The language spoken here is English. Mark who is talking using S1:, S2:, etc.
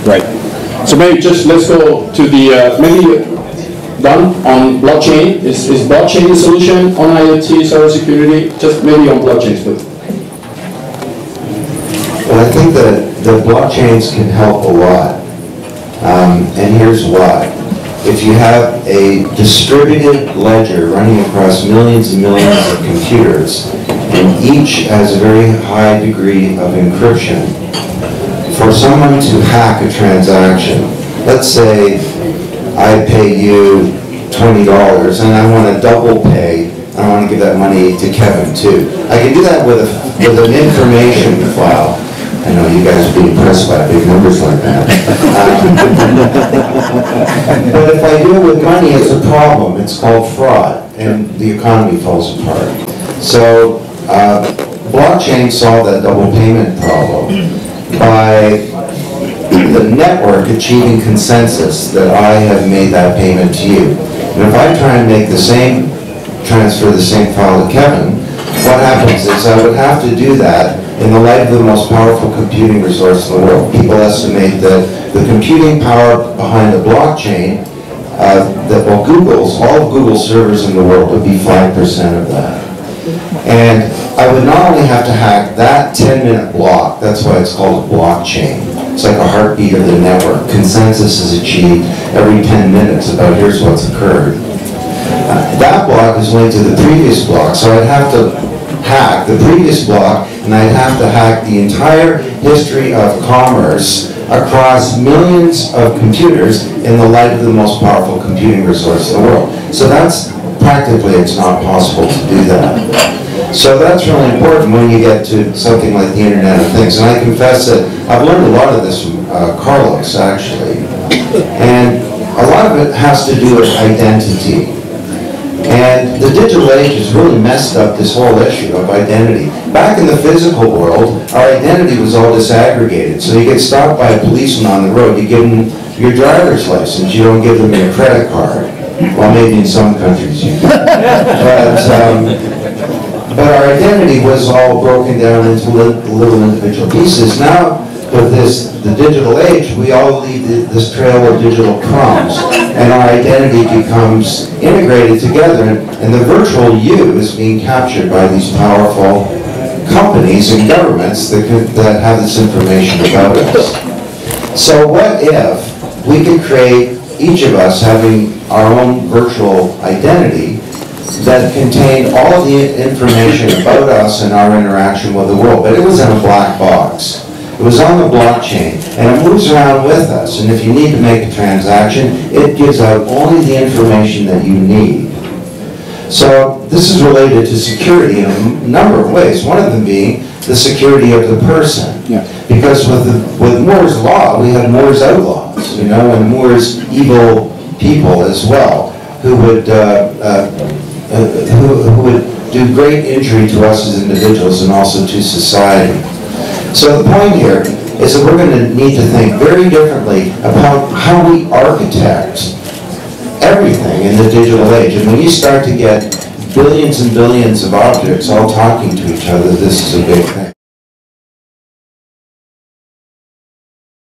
S1: Right. So maybe just let's go to the, maybe Don, on blockchain. Is blockchain the solution on IoT, cybersecurity? Just maybe on blockchains, please.
S2: Well, I think that the blockchains can help a lot. And here's why. If you have a distributed ledger running across millions and millions of computers, and each has a very high degree of encryption, for someone to hack a transaction, let's say I pay you $20 and I want to double pay, I want to give that money to Kevin too. I can do that with an information file. I know you guys would be impressed by big numbers like that. But if I do it with money, it's a problem. It's called fraud, and the economy falls apart. So blockchain solved that double payment problem by the network achieving consensus that I have made that payment to you. And if I try and make the same, transfer the same file to Kevin, what happens is I would have to do that in the light of the most powerful computing resource in the world. People estimate that the computing power behind a blockchain, all of Google's servers in the world would be 5% of that. And I would not only have to hack that 10-minute block, that's why it's called a blockchain. It's like a heartbeat of the network. Consensus is achieved every 10 minutes about here's what's occurred. That block is linked to the previous block, so I'd have to hack the previous block, and I'd have to hack the entire history of commerce across millions of computers in the light of the most powerful computing resource in the world. So that's practically, it's not possible to do that. So that's really important when you get to something like the Internet of Things. And I confess that I've learned a lot of this from Carlos, actually. And a lot of it has to do with identity. And the digital age has really messed up this whole issue of identity. Back in the physical world, our identity was all disaggregated. So you get stopped by a policeman on the road, you give them your driver's license, you don't give them your credit card. Well, maybe in some countries you do. But our identity was all broken down into little individual pieces. Now, with the digital age, we all leave this trail of digital crumbs, and our identity becomes integrated together, and the virtual you is being captured by these powerful companies and governments that have this information about us. So what if we could create, each of us having our own virtual identity that contained all of the information about us and our interaction with the world, but it was in a black box. It was on the blockchain, and it moves around with us. And if you need to make a transaction, it gives out only the information that you need. So this is related to security in a number of ways. One of them being the security of the person. Yeah. Because with Moore's law, we have Moore's outlaws, and Moore's evil people as well, who would do great injury to us as individuals and also to society. So the point here is that we're going to need to think very differently about how we architect everything in the digital age. And when you start to get billions and billions of objects all talking to each other, this is a big thing.